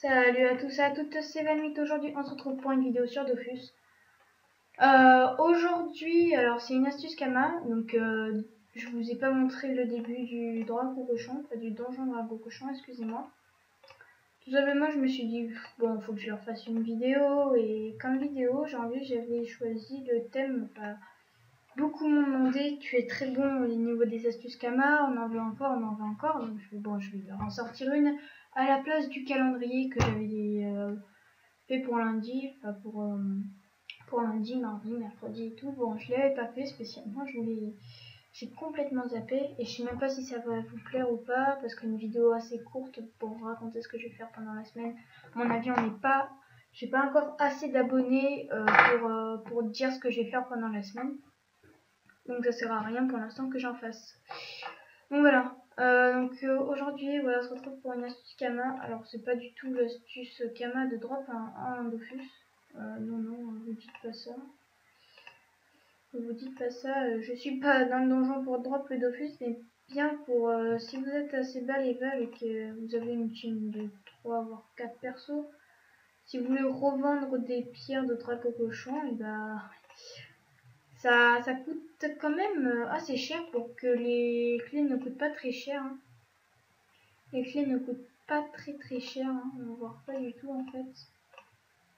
Salut à tous et à toutes, c'est Vanmite. Aujourd'hui on se retrouve pour une vidéo sur Dofus. Aujourd'hui, alors c'est une astuce Kama, donc je vous ai pas montré le début du dragon cochon, pas du donjon dragon cochon, excusez-moi. Tout simplement je me suis dit, bon faut que je leur fasse une vidéo, et comme vidéo j'avais choisi le thème, beaucoup m'ont demandé, tu es très bon au niveau des astuces Kama, on en veut encore, donc je vais leur en sortir une à la place du calendrier que j'avais fait pour lundi, enfin pour lundi, mardi, mercredi et tout. Bon, je l'avais pas fait spécialement, j'ai complètement zappé et je sais même pas si ça va vous plaire ou pas parce qu'une vidéo assez courte pour raconter ce que je vais faire pendant la semaine. À mon avis, j'ai pas encore assez d'abonnés pour dire ce que je vais faire pendant la semaine. Donc ça sert à rien pour l'instant que j'en fasse. Donc voilà. Aujourd'hui, voilà, on se retrouve pour une astuce Kama. Alors c'est pas du tout l'astuce Kama de drop en Dofus. Non, vous dites pas ça. Vous dites pas ça. Je suis pas dans le donjon pour drop le Dofus, mais bien pour si vous êtes assez bas level et que vous avez une team de 3 voire 4 persos. Si vous voulez revendre des pierres de draco cochon, et ça coûte quand même assez cher pour que les clés ne coûtent pas très cher. Hein. Les clés ne coûtent pas très cher, hein. On ne voit pas du tout en fait.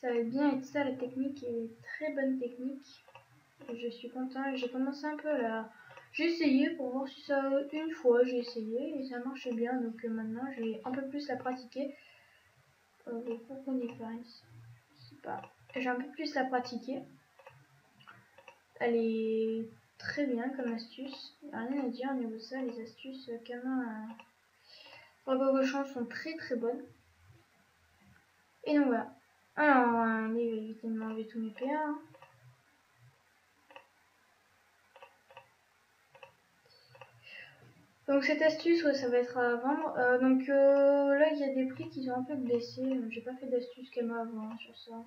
Ça va bien être ça la technique, et très bonne technique. Et je suis content, j'ai commencé un peu là. J'ai essayé pour voir si ça... Une fois j'ai essayé et ça marchait bien, donc maintenant je vais un peu plus la pratiquer. Vous comprenez pas ici. Je sais pas. J'ai un peu plus la pratiquer. Elle est très bien comme astuce. Il n'y a rien à dire au niveau de ça. Les astuces Kama Dragon cochon sont très bonnes. Et donc voilà. Alors, lui il va éviter de m'enlever tous mes PA. Hein. Donc cette astuce, ouais, ça va être à vendre. Là, il y a des prix qui sont un peu baissés. J'ai pas fait d'astuce Kama avant hein, sur ça.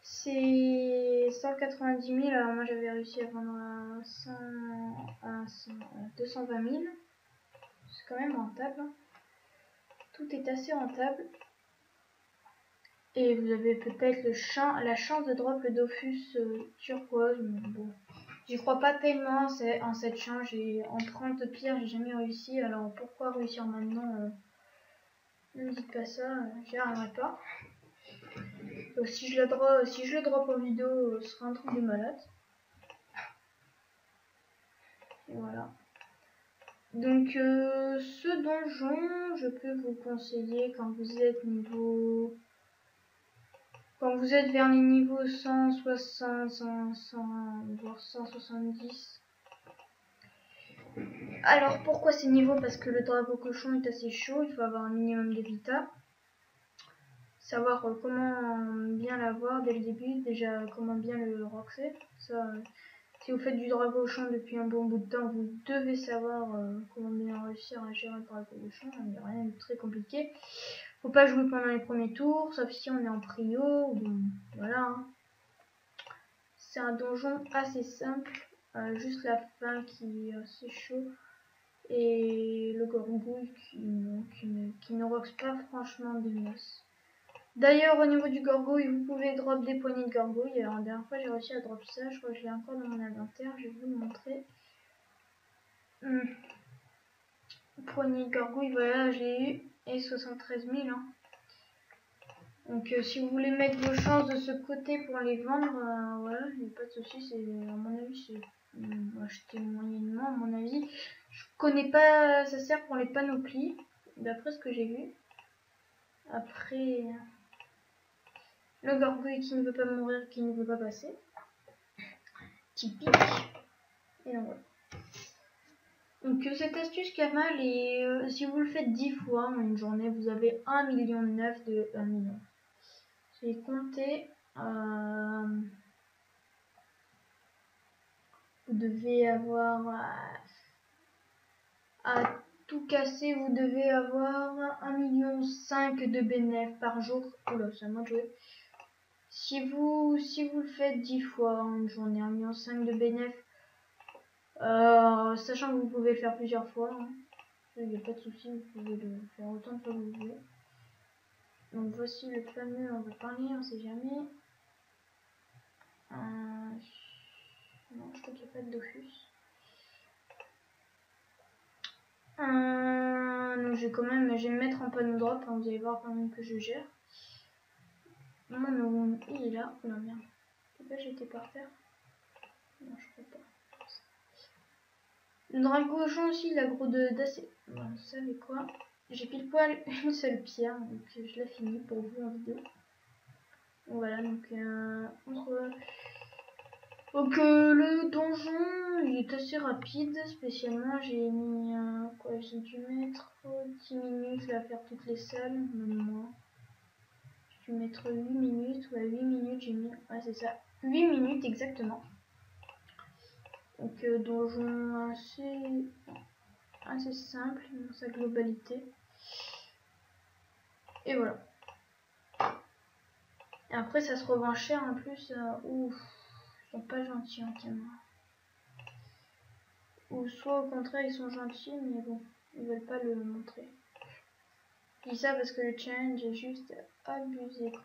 C'est 190 000. Alors moi, j'avais réussi à vendre à 220 000. C'est quand même rentable. Hein. Tout est assez rentable. Et vous avez peut-être la chance de drop le Dofus turquoise. Mais bon, j'y crois pas tellement en cette chance. En 30 pierres, j'ai jamais réussi. Alors pourquoi réussir maintenant Ne me dites pas ça, j'y arriverai pas. Donc, si je le drop en vidéo, ce sera un truc de malade. Et voilà. Donc ce donjon, je peux vous conseiller quand vous êtes vers les niveaux 160, 100, voire 170. Alors pourquoi ces niveaux? Parce que le dragon cochon est assez chaud, il faut avoir un minimum de vita. Savoir comment bien l'avoir dès le début, déjà comment bien le roxer. Ça, si vous faites du dragon cochon depuis un bon bout de temps, vous devez savoir comment bien réussir à gérer le dragon cochon. Il n'y a rien de très compliqué. Faut pas jouer pendant les premiers tours, sauf si on est en prio. Bon, voilà. Hein. C'est un donjon assez simple, juste la fin qui est assez chaud. Et le gorgouille qui ne roxe pas franchement des masses. D'ailleurs, au niveau du gorgouille, vous pouvez drop des poignées de gorgouille. Alors, la dernière fois, j'ai réussi à drop ça. Je crois que je l'ai encore dans mon inventaire. Je vais vous le montrer. Poignée de gorgouille, voilà, j'ai eu. Et 73 000. Hein. Donc, si vous voulez mettre vos chances de ce côté pour les vendre, voilà, il n'y a pas de souci. À mon avis, c'est acheter moyennement. À mon avis, je connais pas. Ça sert pour les panoplies, d'après ce que j'ai vu. Après. Le gorgouille qui ne veut pas mourir, qui ne veut pas passer. Typique. Et donc voilà. Donc cette astuce Kama, si vous le faites 10 fois en une journée, vous avez 1,9 million de 1 million. J'ai compté. Vous devez avoir à tout casser, vous devez avoir 1,5 million de bénéfices par jour. Oula, c'est à moi de jouer. Si vous le faites 10 fois en une journée, 1,5 million de bénéfices, sachant que vous pouvez le faire plusieurs fois, hein. Il n'y a pas de souci, vous pouvez le faire autant de fois que vous voulez. Donc voici le fameux, on va parler, on sait jamais. Non, je crois qu'il n'y a pas de Dofus. Donc je vais me mettre en panneau drop, hein, vous allez voir quand même que je gère. Non, il est là. Oh la merde. Pourquoi j'étais par terre? Non, je crois pas. Le dragochon aussi, il a gros d'assez. Bon, vous savez quoi? J'ai pile poil une seule pierre, donc je la finis pour vous en vidéo. Voilà, donc le donjon il est assez rapide. Spécialement, j'ai mis quoi? J'ai dû mettre 10 minutes à faire toutes les salles, même moi. J'ai dû mettre 8 minutes, ouais, 8 minutes j'ai mis. Ouais, c'est ça, 8 minutes exactement. Donc donjon assez simple dans sa globalité. Et voilà. Et après ça se revend cher en plus. Ouf, ils sont pas gentils en caméra. Ou soit au contraire ils sont gentils mais bon, ils veulent pas le montrer. Je dis ça parce que le challenge est juste abusé quoi.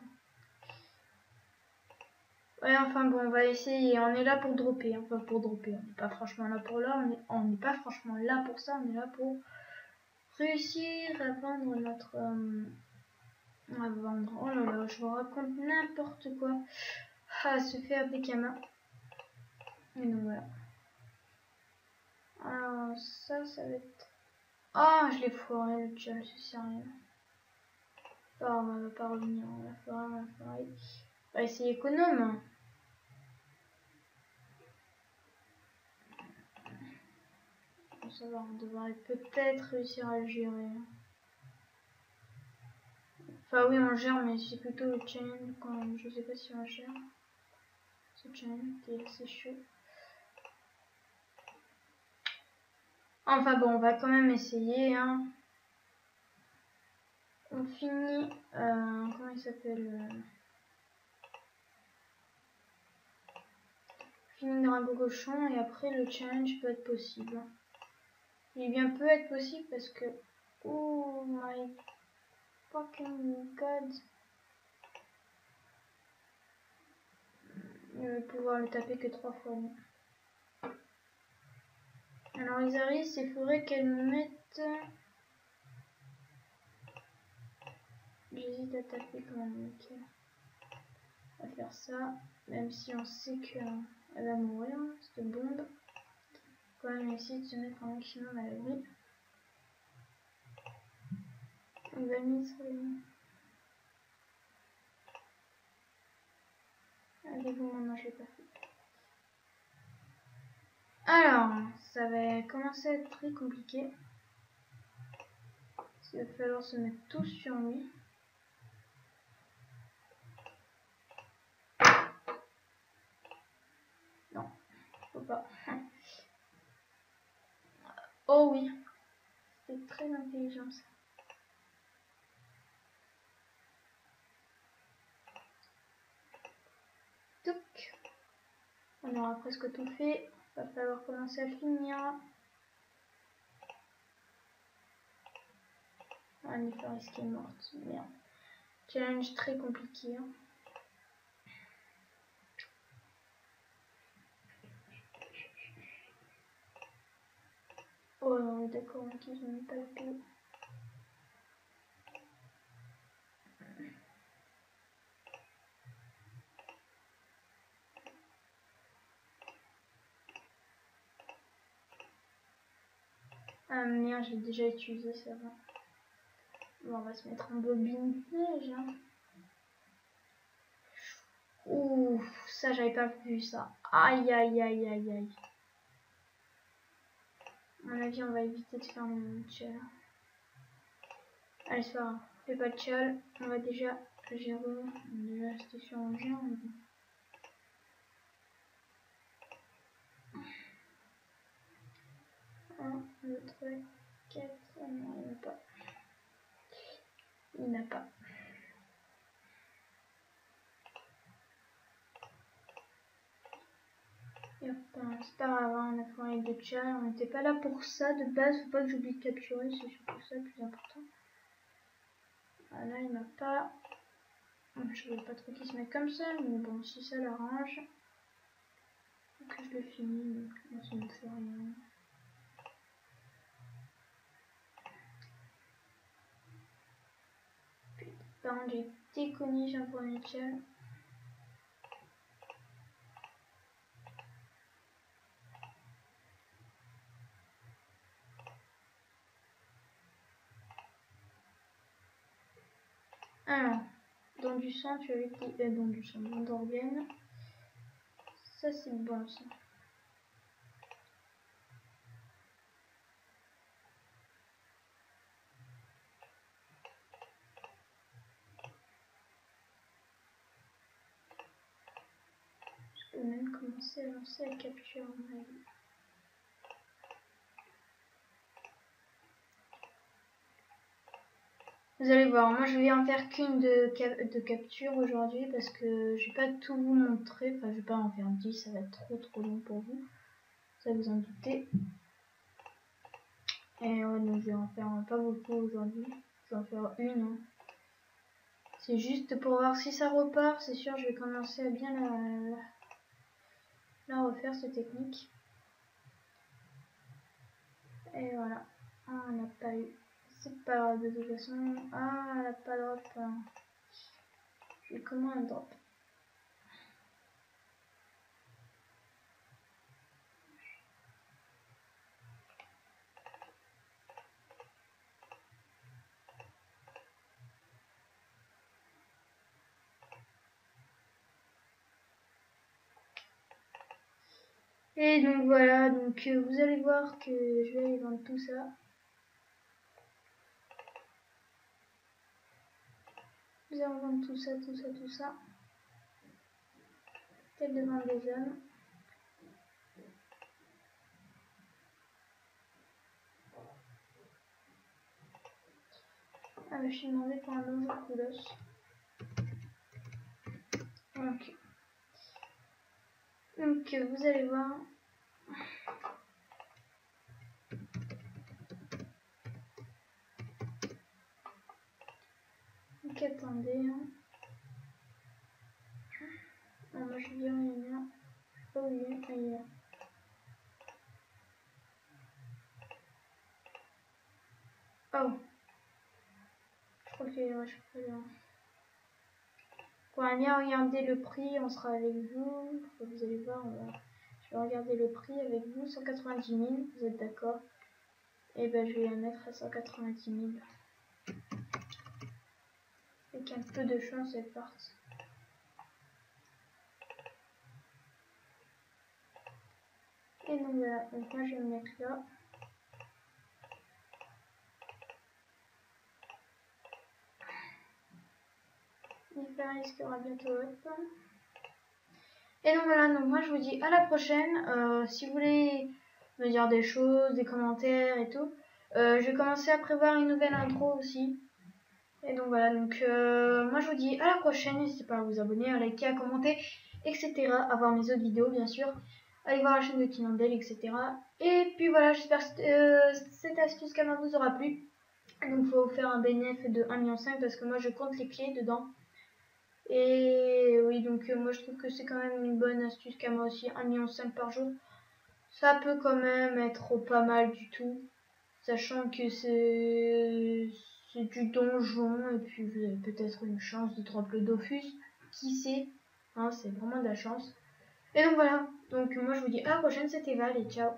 Ouais, enfin bon, on va essayer. On est là pour dropper. Enfin pour dropper, on n'est pas franchement là pour l'or, mais on n'est pas franchement là pour ça. On est là pour réussir à vendre notre à vendre. Oh là là, je vous raconte n'importe quoi. Ah, se fait appeler Kama. Et donc voilà. Alors ça va être. Ah, je l'ai foiré le challenge, c'est sérieux. Ah, on va pas revenir. On va foirer. On va essayer économe. Ça va, on devrait peut-être réussir à le gérer. Enfin oui, on gère, mais c'est plutôt le challenge quand même. Je sais pas si on gère. Ce challenge qui est assez chaud. Enfin bon, on va quand même essayer. Hein. On finit. Comment il s'appelle finit Dragon Cochon et après le challenge peut être possible. Il bien peut être possible parce que. Oh my fucking god. Je vais pouvoir le taper que 3 fois. Alors Isaris, il faudrait qu'elle me mette. J'hésite à taper quand même. Okay. On va faire ça, même si on sait qu'elle va mourir, cette bombe. Quand même essayer de se mettre un maximum à l'abri. On va mettre. Allez, bon, non, je l'ai pas fait. Alors, ça va commencer à être très compliqué. Il va falloir se mettre tous sur lui. Non, faut pas. Oh oui, c'est très intelligent ça. Touc. On aura presque tout fait. Va falloir commencer à finir. Ah, Nifaris qui est morte. Merde. Challenge très compliqué. Hein. Oh non, d'accord, ok, je n'ai pas le peu. Ah merde, j'ai déjà utilisé ça. Bon, on va se mettre en bobine neige. Hein. Ouh, ça j'avais pas vu ça. Aïe aïe aïe aïe aïe. À mon avis, on va éviter de faire mon tchal. Allez, c'est pas grave. Fais pas de tchal. On va déjà gérer. Déjà, c'était sur un gère. 1, 2, 3, 4. Oh non, il n'y en a pas. Il n'y en a pas. C'est pas grave, on a fait un de chat, on n'était pas là pour ça de base, faut pas que j'oublie de capturer, c'est surtout ça le plus important. Là il m'a pas. Je veux pas trop qu'il se mette comme ça, mais bon, si ça l'arrange. Donc je le finis, donc moi ça ne fait rien. Par contre j'ai déconné, j'ai un premier ciel. Alors, dans du sang, tu avais dit dans du sang, dans d'organes. Ça c'est bon ça. Je peux même commencer à lancer la capture à mon avis. Vous allez voir, moi je vais en faire qu'une de capture aujourd'hui parce que je vais pas tout vous montrer. Enfin, je vais pas en faire 10, ça va être trop long pour vous. Ça vous en doutez. Et ouais, donc je vais en faire pas beaucoup aujourd'hui. Je vais en faire une. Hein. C'est juste pour voir si ça repart. C'est sûr, je vais commencer à bien la refaire cette technique. Et voilà. Ah, on n'a pas eu. C'est pas grave de toute façon. Ah, elle n'a pas drop. Hein. Je vais comment un drop? Et donc voilà, donc vous allez voir que je vais aller vendre tout ça. Vous allez vendre tout ça. Tête de vente des hommes. Ah, je suis demandé pour un donjon colosse. Ok. Donc vous allez voir. Donc attendez. Hein. Non, moi je vais dire il y en a. Oh oui, il y a. Oh. Je crois que ouais, je peux bien. Pour bien regarder le prix, on sera avec vous. Vous allez voir, je vais regarder le prix avec vous. 190 000, vous êtes d'accord? Et ben je vais la mettre à 190 000. Avec un peu de chance, elle parte. Et donc voilà, donc moi je vais me mettre là. Nicolas risquera bientôt hop. Et donc voilà, donc moi je vous dis à la prochaine. Si vous voulez me dire des choses, des commentaires et tout, je vais commencer à prévoir une nouvelle intro aussi. Et donc voilà, donc moi je vous dis à la prochaine. N'hésitez pas à vous abonner, à liker, à commenter, etc. À voir mes autres vidéos bien sûr. Allez voir la chaîne de Kinandel, etc. Et puis voilà, j'espère que cette astuce quand même vous aura plu. Donc il faut faire un bénéfice de 1,5 million parce que moi je compte les clés dedans. Et oui, donc moi je trouve que c'est quand même une bonne astuce qu'à moi aussi, 1,5 million par jour. Ça peut quand même être pas mal du tout, sachant que c'est du donjon et puis vous avez peut-être une chance de drop le Dofus, qui sait, hein, c'est vraiment de la chance. Et donc voilà, donc moi je vous dis à la prochaine, c'était Val et ciao.